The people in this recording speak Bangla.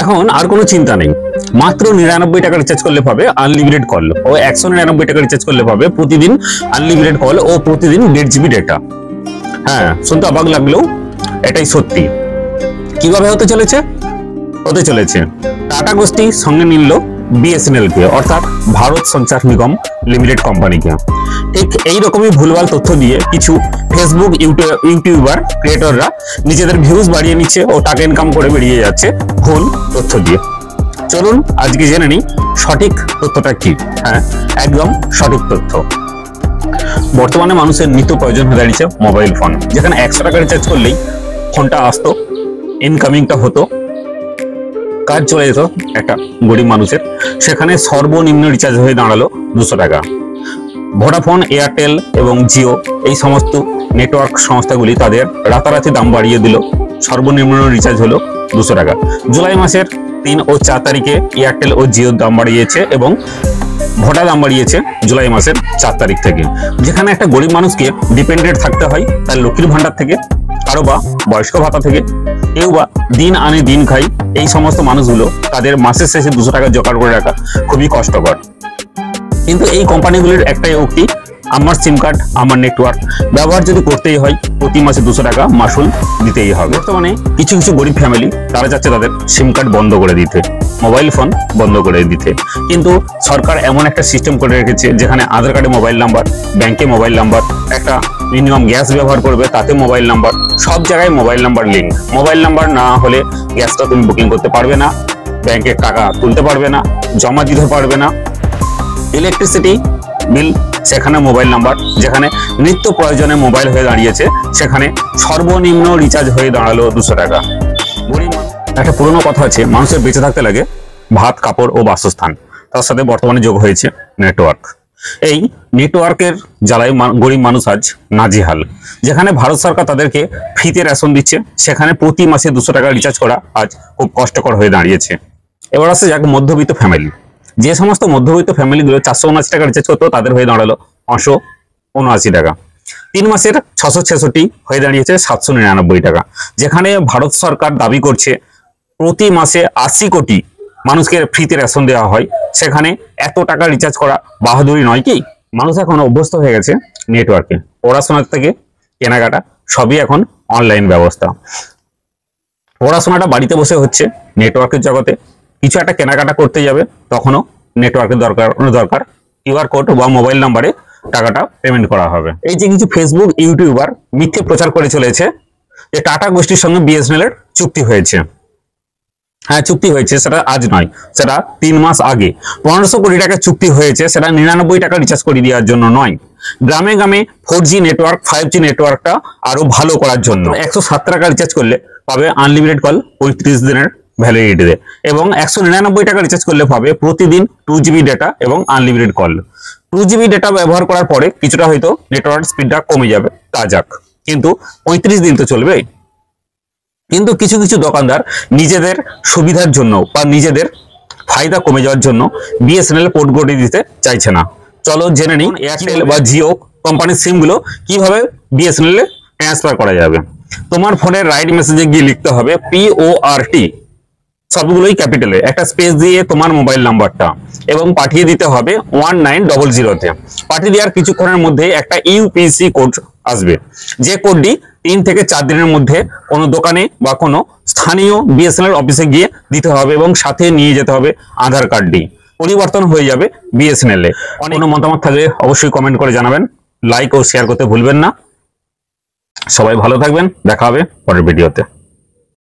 এখন আর কোনো চিন্তা নেই, মাত্র 99 টাকা রিচার্জ করলে পাবে আনলিমিটেড কল ও 199 টাকা রিচার্জ করলে পাবে প্রতিদিন আনলিমিটেড কল ও প্রতিদিন 1.5 GB ডেটা। হ্যাঁ, শুনতে অবাক লাগলেও এটাই সত্যি। কিভাবে হতে চলেছে টাটা গোষ্ঠী সঙ্গে নিল বিএসএনএল কে, অর্থাৎ ভারত সঞ্চার নিগম লিমিটেড কোম্পানিকে। ঠিক এইরকমই ভুলভাল তথ্য দিয়ে কিছু ফেসবুক ইউটিউবার ক্রিয়েটররা নিজেদের ভিউজ বাড়িয়ে নিচ্ছে ও টাকা ইনকাম করে বেরিয়ে যাচ্ছে ভুল তথ্য দিয়ে। চলুন আজকে জেনে নিই সঠিক তথ্যটা কি। হ্যাঁ, একদম সঠিক তথ্য। বর্তমানে মানুষের নিত্য প্রয়োজন হয়ে দাঁড়িয়েছে মোবাইল ফোন, যেখানে 100 টাকা রিচার্জ করলেই ফোনটা আসতো, ইনকামিংটা হতো, কাজ চলে যেত একটা গরিব মানুষের। সেখানে সর্বনিম্ন রিচার্জ হয়ে দাঁড়ালো 200 টাকা। ভোডাফোন, এয়ারটেল এবং জিও এই সমস্ত নেটওয়ার্ক সংস্থাগুলি তাদের রাতারাতি দাম বাড়িয়ে দিল। সর্বনিম্ন রিচার্জ হলো 200 টাকা। জুলাই মাসের 3 ও 4 তারিখে এয়ারটেল ও জিওর দাম বাড়িয়েছে এবং ভোডা দাম বাড়িয়েছে জুলাই মাসের 4 তারিখ থেকে। যেখানে একটা গরিব মানুষকে ডিপেন্ডেন্ট থাকতে হয় তার লক্ষ্মীর ভান্ডার থেকে, কারো বা বয়স্ক ভাতা থেকে, কেউ বা দিন আনে দিন খাই, এই সমস্ত মানুষগুলো তাদের মাসের শেষে 200 টাকা জোগাড় করে রাখা খুবই কষ্টকর। কিন্তু এই কোম্পানিগুলির একটাই উক্তি, আমার সিম কার্ড আমার নেটওয়ার্ক ব্যবহার যদি করতেই হয় প্রতি মাসে 200 টাকা মাসুল দিতেই হবে। বর্তমানে কিছু কিছু গরিব ফ্যামিলি তারা যাচ্ছে তাদের সিম কার্ড বন্ধ করে দিতে, মোবাইল ফোন বন্ধ করে দিতে। কিন্তু সরকার এমন একটা সিস্টেম করে রেখেছে যেখানে আধার কার্ডে মোবাইল নাম্বার, ব্যাংকে মোবাইল নাম্বার, একটা মিনিমাম গ্যাস ব্যবহার করবে তাতে মোবাইল নাম্বার, সব জায়গায় mobile number link. Mobile number না হলে গ্যাসটা তুমি বুকিং করতে পারবে না, ব্যাংকের টাকা তুলতে পারবে না, জমা দিতে পারবে না। ইলেকট্রিসিটি বিল সেখানে মোবাইল নাম্বার, যেখানে নিত্য প্রয়োজনে মোবাইল হয়ে দাঁড়িয়েছে সেখানে সর্বনিম্ন রিচার্জ হয়ে দাঁড়ালো 200 টাকা। একটা পুরনো কথা আছে, মানুষের বেঁচে থাকতে লাগে ভাত, কাপড় ও বাসস্থান, তার সাথে বর্তমানে যোগ হয়েছে নেটওয়ার্ক। এই নেটওয়ার্কের জ্বালায় গরিব মানুষ আজ নাজেহাল। যেখানে ভারত সরকার তাদেরকে ফ্রিতে রেশন দিচ্ছে, সেখানে প্রতি মাসে 200 টাকা রিচার্জ করা আজ খুব কষ্টকর হয়ে দাঁড়িয়েছে। এবার আসছে যাক মধ্যবিত্ত ফ্যামিলি। যে সমস্ত মধ্যবিত্ত ফ্যামিলিগুলো 479 টাকা রিচার্জ করতো তাদের হয়ে দাঁড়ালো 579 টাকা। 3 মাসের 666 হয়ে দাঁড়িয়েছে 799 টাকা। যেখানে ভারত সরকার দাবি করছে প্রতি মাসে 80 কোটি মানুষকে ফ্রিতে রেশন দেওয়া হয়, সেখানে এত টাকা রিচার্জ করা বাহাদুরি নয় কি? মানুষ এখন অভ্যস্ত হয়ে গেছে নেটওয়ার্কে, পড়াশোনার থেকে কেনাকাটা সবই এখন অনলাইন ব্যবস্থা। পড়াশোনাটা বাড়িতে বসে হচ্ছে, নেটওয়ার্কের জগতে কিছু একটা কেনাকাটা করতে যাবে তখনও নেটওয়ার্কের দরকার। কিউআর কোড বা মোবাইল নাম্বারে টাকাটা পেমেন্ট করা হবে। এই যে কিছু ফেসবুক ইউটিউবার মিথ্যে প্রচার করে চলেছে যে টাটা গোষ্ঠীর সঙ্গে বিএসএনএল এর চুক্তি হয়েছে। হ্যাঁ, চুক্তি হয়েছে, সেটা আজ নয়, সেটা 3 মাস আগে 1500 কোটি টাকা চুক্তি হয়েছে। সেটা 99 টাকা রিচার্জ করে দেওয়ার জন্য নয়, গ্রামে গ্রামে 4G নেটওয়ার্ক 5G নেটওয়ার্কটা আরো ভালো করার জন্য। 107 টাকা রিচার্জ করলে পাবে আনলিমিটেড কল 35 দিনের ভ্যালিডিটিতে, এবং 199 টাকা রিচার্জ করলে পাবে প্রতিদিন 2 GB ডেটা এবং আনলিমিটেড কল। 2 GB ডেটা ব্যবহার করার পরে কিছুটা হয়তো নেটওয়ার্ক স্পিডটা কমে যাবে, তা যাক, কিন্তু 35 দিন তো চলবে। কিন্তু কিছু কিছু দোকানদার নিজেদের সুবিধার জন্য বা নিজেদের ফায়দা কমে যাওয়ার জন্য বিএসএনএল পোর্ট করে দিতে চাইছে না। চলো জেনে নিই এয়ারটেল বা জিও কোম্পানির সিমগুলো কিভাবে বিএসএনএল এ ট্রান্সফার করা যাবে। তোমার ফোনের রাইট মেসেজে গিয়ে লিখতে হবে PORT, সবগুলোই ক্যাপিটালে, একটা স্পেস দিয়ে তোমার মোবাইল নাম্বারটা, এবং পাঠিয়ে দিতে হবে 1900-তে। পাঠিয়ে দেওয়ার কিছুক্ষণের মধ্যে একটা UPC কোড আসবে, যে কোডটি 3 থেকে 4 দিনের মধ্যে কোনো দোকানে বা কোনো স্থানীয় বিএসএনএল অফিসে গিয়ে দিতে হবে, এবং সাথে নিয়ে যেতে হবে আধার কার্ডটি। পরিবর্তন হয়ে যাবে বিএসএনএল এ। কোনো মতামত থাকলে অবশ্যই কমেন্ট করে জানাবেন, লাইক ও শেয়ার করতে ভুলবেন না। সবাই ভালো থাকবেন, দেখা হবে পরের ভিডিওতে।